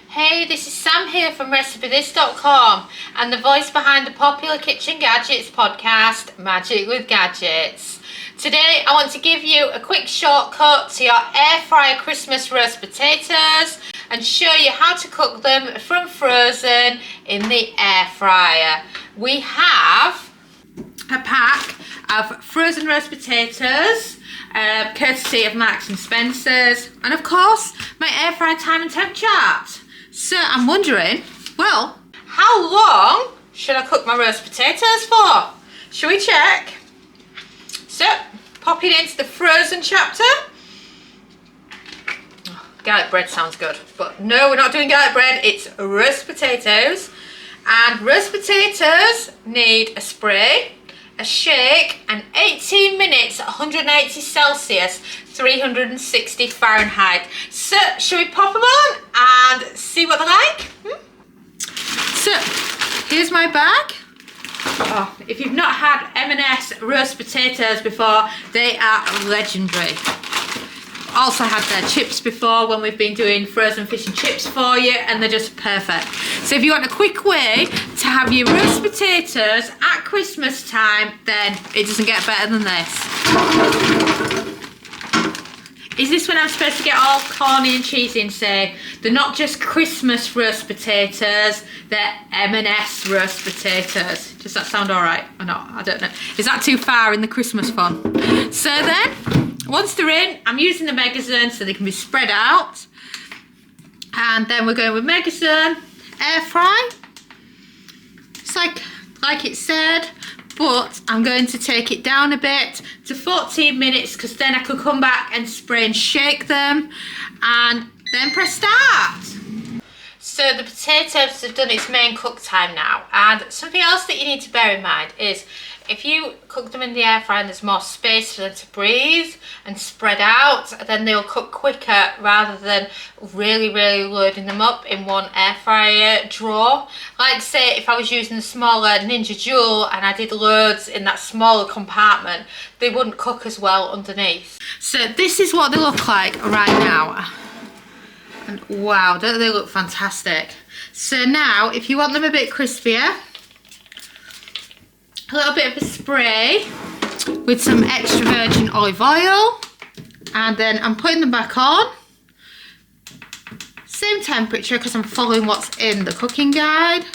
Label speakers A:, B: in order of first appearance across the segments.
A: Hey, this is Sam here from RecipeThis.com and the voice behind the popular Kitchen Gadgets podcast, Magic with Gadgets. Today I want to give you a quick shortcut to your air fryer Christmas roast potatoes and show you how to cook them from frozen in the air fryer. We have a pack of frozen roast potatoes, courtesy of Marks and Spencer's, and of course my air fryer time and temp chart. So I'm wondering, well, how long should I cook my roast potatoes for? Shall we check? So, pop it into the frozen chapter. Oh, garlic bread sounds good, but no, we're not doing garlic bread, it's roast potatoes. And roast potatoes need a spray, a shake, and 18 minutes at 180 Celsius, 360 Fahrenheit. So, shall we pop them on and see what they're like? So, here's my bag. Oh, if you've not had M&S roast potatoes before, they are legendary. Also had their chips before when we've been doing frozen fish and chips for you, and they're just perfect. So if you want a quick way to have your roast potatoes at Christmas time, then it doesn't get better than this. Is this when I'm supposed to get all corny and cheesy and say they're not just Christmas roast potatoes, they're M&S roast potatoes? Does that sound alright or not? I don't know. Is that too far in the Christmas fun? So then, once they're in, I'm using the Megazone so they can be spread out. And then we're going with Megazone air fry. It's like it said, but I'm going to take it down a bit to 14 minutes because then I could come back and spray and shake them and then press start. So the potatoes have done its main cook time now, and something else that you need to bear in mind is if you cook them in the air fryer and there's more space for them to breathe and spread out, then they'll cook quicker rather than really loading them up in one air fryer drawer. Like say if I was using the smaller Ninja Joule and I did loads in that smaller compartment, they wouldn't cook as well underneath. So this is what they look like right now. And wow, don't they look fantastic? So now if you want them a bit crispier, a little bit of a spray with some extra virgin olive oil, and then I'm putting them back on. Same temperature because I'm following what's in the cooking guide,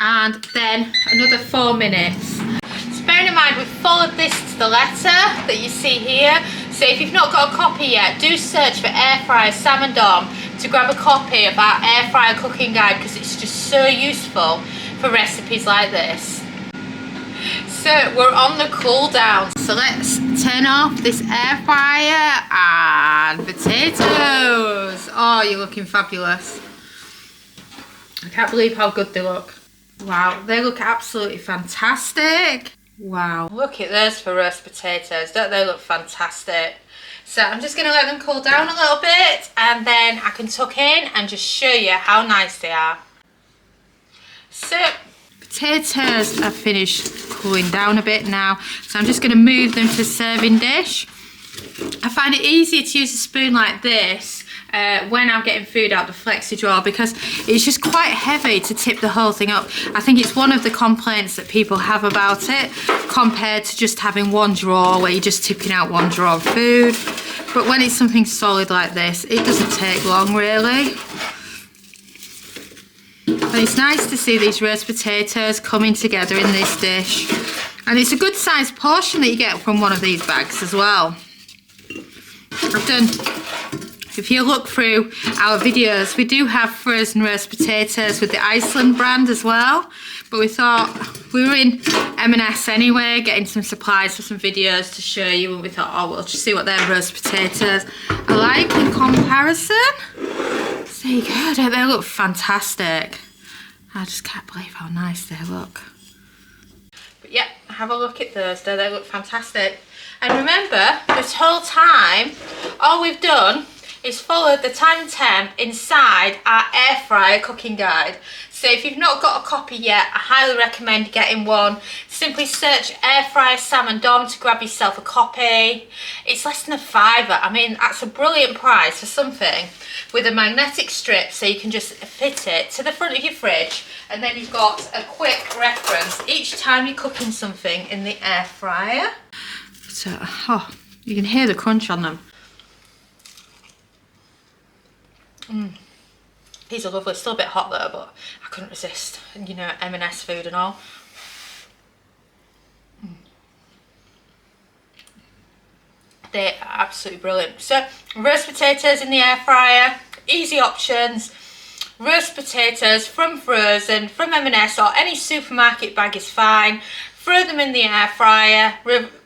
A: and then another 4 minutes. So bearing in mind we've followed this to the letter that you see here, so if you've not got a copy yet, do search for air fryer Sam and Dom to grab a copy of our air fryer cooking guide because it's just so useful for recipes like this. So we're on the cool down, so let's turn off this air fryer and potatoes. Oh, you're looking fabulous. I can't believe how good they look. Wow, they look absolutely fantastic. Wow, look at those for roast potatoes, don't they look fantastic? So I'm just going to let them cool down a little bit and then I can tuck in and just show you how nice they are. So potatoes are finished cooling down a bit now, so I'm just going to move them to a serving dish. I find it easier to use a spoon like this when I'm getting food out the flexi drawer because it's just quite heavy to tip the whole thing up. I think it's one of the complaints that people have about it compared to just having one drawer where you're just tipping out one drawer of food. But when it's something solid like this, it doesn't take long really. And it's nice to see these roast potatoes coming together in this dish. And it's a good sized portion that you get from one of these bags as well. If you look through our videos, we do have frozen roast potatoes with the Iceland brand as well. But we thought, we were in M&S anyway, getting some supplies for some videos to show you, and we thought, oh, we'll just see what their roast potatoes are like in comparison. So there you go, don't they look fantastic? I just can't believe how nice they look. But yeah, have a look at those, they look fantastic. And remember, this whole time, all we've done is follow the time and temp inside our air fryer cooking guide. So if you've not got a copy yet, I highly recommend getting one. Simply search air fryer Sam and Dom to grab yourself a copy. It's less than £5. I mean, that's a brilliant price for something with a magnetic strip, so you can just fit it to the front of your fridge, and then you've got a quick reference each time you're cooking something in the air fryer. So, you can hear the crunch on them. These are lovely. Still a bit hot though, but I couldn't resist. You know, M&S food and all. They are absolutely brilliant. So, roast potatoes in the air fryer. Easy options. Roast potatoes from frozen, from M&S or any supermarket bag is fine. Throw them in the air fryer,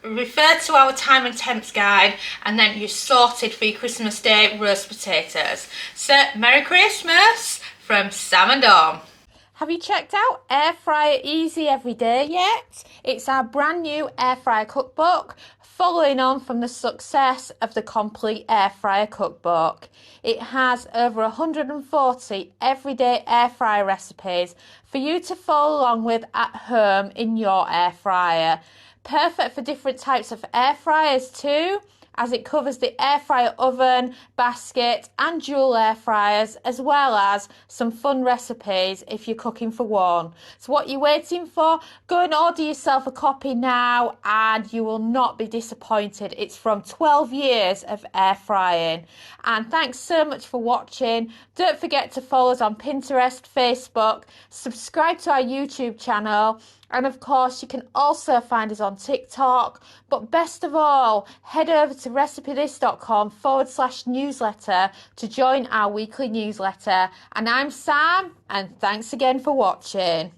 A: refer to our time and temps guide, and then you're sorted for your Christmas Day roast potatoes. So, Merry Christmas from Sam and Dom. Have you checked out Air Fryer Easy Every Day yet? It's our brand new air fryer cookbook, following on from the success of the complete air fryer cookbook. It has over 140 everyday air fryer recipes for you to follow along with at home in your air fryer. Perfect for different types of air fryers too, as it covers the air fryer oven, basket and dual air fryers, as well as some fun recipes if you're cooking for one. So what you're waiting for? Go and order yourself a copy now and you will not be disappointed. It's from 12 years of air frying. And thanks so much for watching. Don't forget to follow us on Pinterest, Facebook, subscribe to our YouTube channel, and of course, you can also find us on TikTok. But best of all, head over to recipethis.com/newsletter to join our weekly newsletter. And I'm Sam, and thanks again for watching.